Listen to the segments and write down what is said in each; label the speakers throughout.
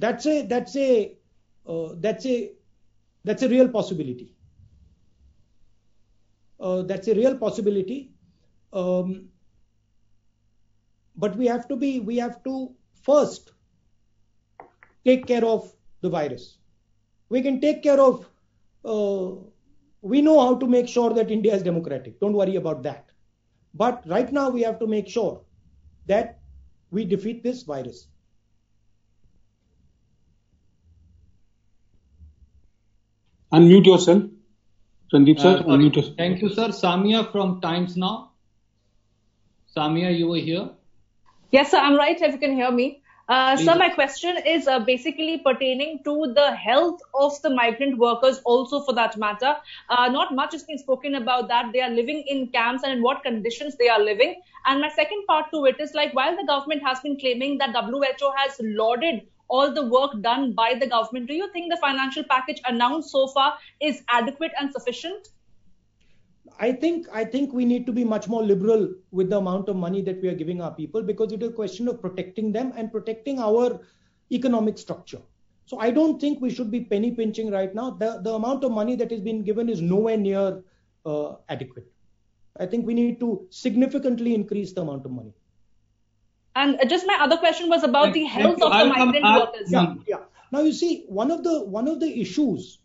Speaker 1: that's a real possibility. That's a real possibility. But we have to first take care of the virus. We can take care of, we know how to make sure that India is democratic. Don't worry about that. But right now we have to make sure that we defeat this virus.
Speaker 2: Unmute yourself. Sandeep sir, unmute yourself.
Speaker 3: Thank you, sir. Samia from Times Now. Samia, you were here?
Speaker 4: Yes, sir, I'm right, if you can hear me. Sir, my question is basically pertaining to the health of the migrant workers also, for that matter. Not much has been spoken about that. They are living in camps and in what conditions they are living. And my second part to it is, like, while the government has been claiming that WHO has lauded all the work done by the government, do you think the financial package announced so far is adequate and sufficient?
Speaker 1: I think we need to be much more liberal with the amount of money that we are giving our people, because it is a question of protecting them and protecting our economic structure. So I don't think we should be penny pinching right now. The amount of money that is being given is nowhere near adequate. I think we need to significantly increase the amount of money.
Speaker 4: And just my other question was about the health of the migrant workers.
Speaker 1: Yeah. Now you see, one of the issues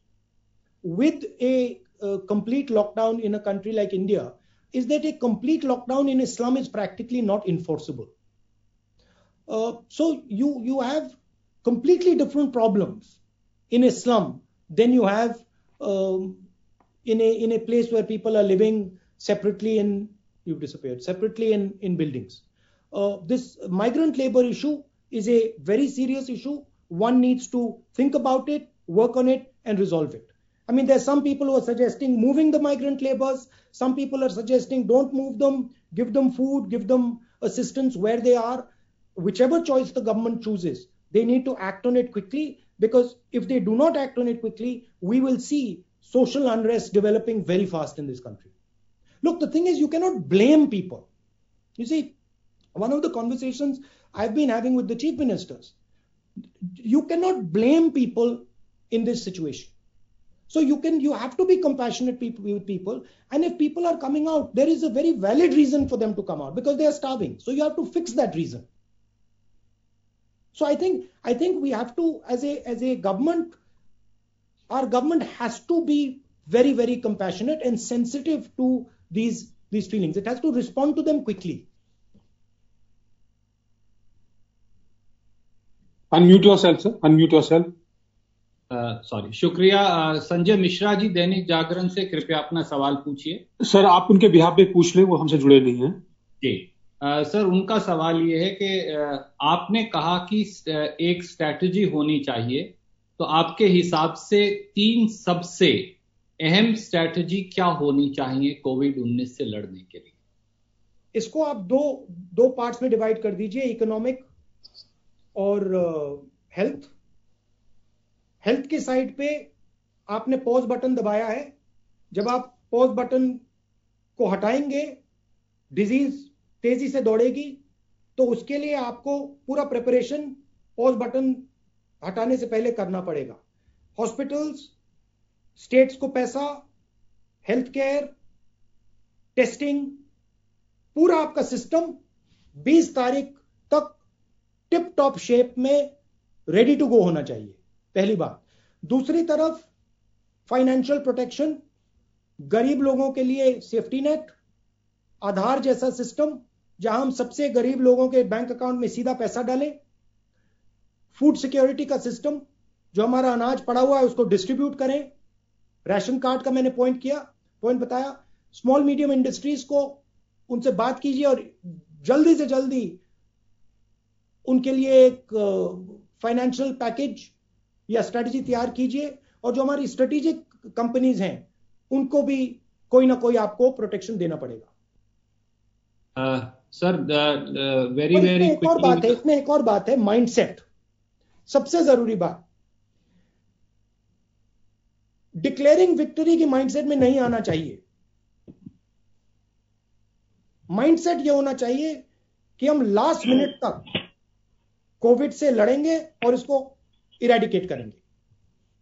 Speaker 1: with a complete lockdown in a country like India is that a complete lockdown in a slum is practically not enforceable. So you have completely different problems in a slum than you have in a place where people are living separately in buildings. This migrant labor issue is a very serious issue. One needs to think about it, work on it, and resolve it. I mean, there are some people who are suggesting moving the migrant laborers. Some people are suggesting don't move them, give them food, give them assistance where they are. Whichever choice the government chooses, they need to act on it quickly, because if they do not act on it quickly, we will see social unrest developing very fast in this country. Look, the thing is, you cannot blame people. You see, one of the conversations I've been having with the chief ministers, you cannot blame people in this situation. So you have to be compassionate with people, and if people are coming out, there is a very valid reason for them to come out, because they are starving. So you have to fix that reason. So I think we have to, as a government, our government has to be very, very compassionate and sensitive to these feelings. It has to respond to them quickly.
Speaker 2: Unmute yourself, sir. Unmute yourself.
Speaker 3: Sorry, शुक्रिया। संजय मिश्रा जी, दैनिक जागरण से, कृपया अपना सवाल पूछिए।
Speaker 2: Sir, आप उनके behalf पे पूछ लें, वो हमसे जुड़े नहीं हैं।
Speaker 3: जी सर, उनका सवाल ये है कि आपने कहा कि एक स्ट्रैटेजी होनी चाहिए, तो आपके हिसाब से 3 सबसे अहम स्ट्रैटेजी क्या होनी चाहिए कोविड-19 से लड़ने के लिए?
Speaker 1: इसको आप दो पार्ट्स में डिवाइड कर दीजिए, इकोनॉमिक और हेल्थ। हेल्थ के साइड पे आपने पॉज बटन दबाया है। जब आप पॉज बटन को हटाएंगे, डिजीज तेजी से दौड़ेगी, तो उसके लिए आपको पूरा प्रिपरेशन पॉज बटन हटाने से पहले करना पड़ेगा। हॉस्पिटल्स, स्टेट्स को पैसा, हेल्थ केयर, टेस्टिंग, पूरा आपका सिस्टम 20 तारीख तक टिप टॉप शेप में रेडी टू गो होना चाहिए, पहली बात। दूसरी तरफ फाइनेंशियल प्रोटेक्शन, गरीब लोगों के लिए सेफ्टी नेट, आधार जैसा सिस्टम जहां हम सबसे गरीब लोगों के बैंक अकाउंट में सीधा पैसा डालें, फूड सिक्योरिटी का सिस्टम, जो हमारा अनाज पड़ा हुआ है उसको डिस्ट्रीब्यूट करें, राशन कार्ड का मैंने पॉइंट बताया। स्मॉल मीडियम इंडस्ट्रीज को उनसे बात कीजिए और जल्दी से जल्दी उनके लिए एक फाइनेंशियल पैकेज या स्ट्रेटेजी तैयार कीजिए, और जो हमारी स्ट्रेटेजिक कंपनीज हैं उनको भी कोई ना कोई आपको प्रोटेक्शन देना पड़ेगा।
Speaker 3: सर, वेरी
Speaker 1: इसमें एक और बात है, माइंडसेट। सबसे जरूरी बात, डिक्लेयरिंग विक्ट्री की माइंडसेट में नहीं आना चाहिए। माइंडसेट यह होना चाहिए कि हम लास्ट मिनट तक कोविड से लड़ेंगे और इसको इरेडिकेट करेंगे।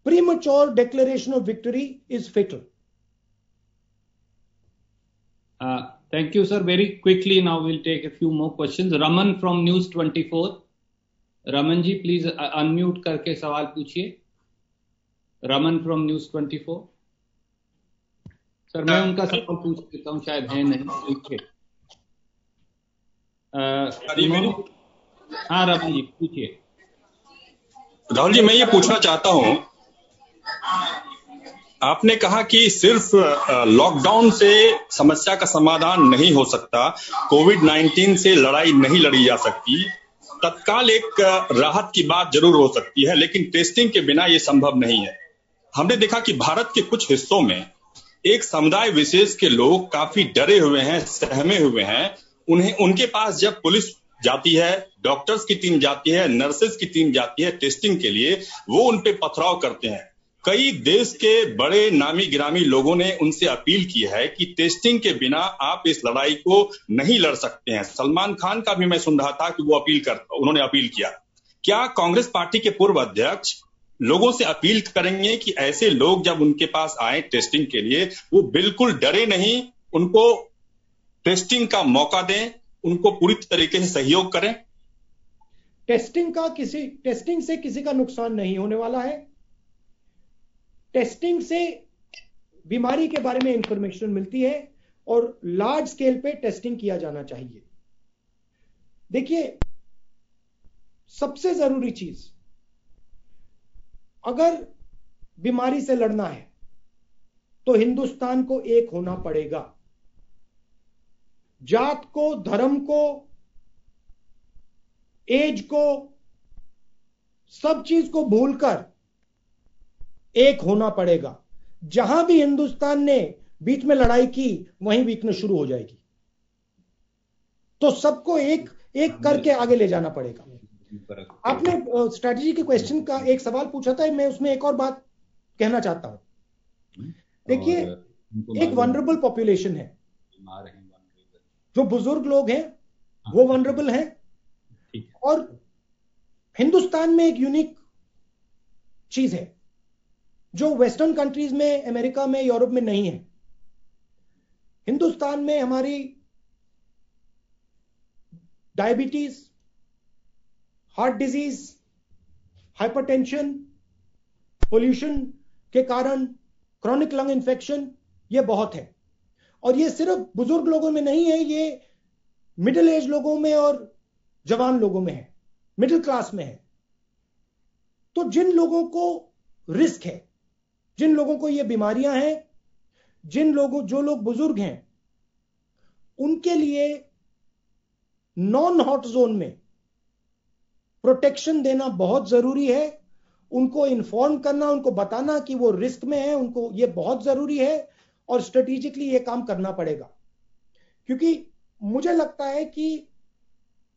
Speaker 1: Premature declaration of victory is fatal.
Speaker 3: Thank you, sir. Very quickly now we'll take a few more questions. Raman from News 24. Raman ji, please unmute करके सवाल पूछिए। Raman from News 24. सर मैं उनका सवाल पूछ लेता हूँ, शायद है नहीं। हाँ रमन जी पूछिए।
Speaker 5: राहुल जी, मैं ये पूछना चाहता हूँ, आपने कहा कि सिर्फ लॉकडाउन से समस्या का समाधान नहीं हो सकता, कोविड-19 से लड़ाई नहीं लड़ी जा सकती, तत्काल एक राहत की बात जरूर हो सकती है, लेकिन टेस्टिंग के बिना ये संभव नहीं है। हमने देखा कि भारत के कुछ हिस्सों में एक समुदाय विशेष के लोग काफी डरे हुए हैं, सहमे हुए हैं। उनके पास जब पुलिस जाती है, डॉक्टर्स की टीम जाती है, नर्सेज की टीम जाती है टेस्टिंग के लिए, वो उन पे पथराव करते हैं। कई देश के बड़े नामी गिरामी लोगों ने उनसे अपील की है कि टेस्टिंग के बिना आप इस लड़ाई को नहीं लड़ सकते हैं। सलमान खान का भी मैं सुन रहा था कि उन्होंने अपील किया। क्या कांग्रेस पार्टी के पूर्व अध्यक्ष लोगों से अपील करेंगे कि ऐसे लोग जब उनके पास आए टेस्टिंग के लिए, वो बिल्कुल डरे नहीं, उनको टेस्टिंग का मौका दें, उनको पूरी तरीके से सहयोग करें?
Speaker 1: टेस्टिंग से किसी का नुकसान नहीं होने वाला है। टेस्टिंग से बीमारी के बारे में इंफॉर्मेशन मिलती है और लार्ज स्केल पे टेस्टिंग किया जाना चाहिए। देखिए, सबसे जरूरी चीज, अगर बीमारी से लड़ना है तो हिंदुस्तान को एक होना पड़ेगा। जात को, धर्म को, एज को, सब चीज को भूलकर एक होना पड़ेगा। जहां भी हिंदुस्तान ने बीच में लड़ाई की, वहीं वीकनेस शुरू हो जाएगी। तो सबको एक एक करके आगे ले जाना पड़ेगा। आपने स्ट्रैटेजी के क्वेश्चन का एक सवाल पूछा था, मैं उसमें एक और बात कहना चाहता हूं। देखिए, एक वनरेबल पॉपुलेशन है, जो बुजुर्ग लोग हैं वो वनरेबल हैं, और हिंदुस्तान में एक यूनिक चीज है जो वेस्टर्न कंट्रीज में, अमेरिका में, यूरोप में नहीं है। हिंदुस्तान में हमारी diabetes, heart disease, hypertension, pollution के कारण क्रॉनिक लंग इन्फेक्शन, ये बहुत है। और ये सिर्फ बुजुर्ग लोगों में नहीं है, ये मिडिल एज लोगों में और जवान लोगों में है, मिडिल क्लास में है। तो जिन लोगों को रिस्क है, जिन लोगों को ये बीमारियां हैं, जो लोग बुजुर्ग हैं, उनके लिए नॉन हॉट जोन में प्रोटेक्शन देना बहुत जरूरी है। उनको इन्फॉर्म करना, उनको बताना कि वो रिस्क में है, उनको ये बहुत जरूरी है, और स्ट्रेटेजिकली ये काम करना पड़ेगा। क्योंकि मुझे लगता है कि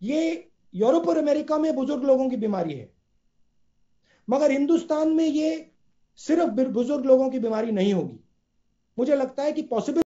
Speaker 1: ये यूरोप और अमेरिका में बुजुर्ग लोगों की बीमारी है, मगर हिंदुस्तान में ये सिर्फ बुजुर्ग लोगों की बीमारी नहीं होगी। मुझे लगता है कि पॉसिबल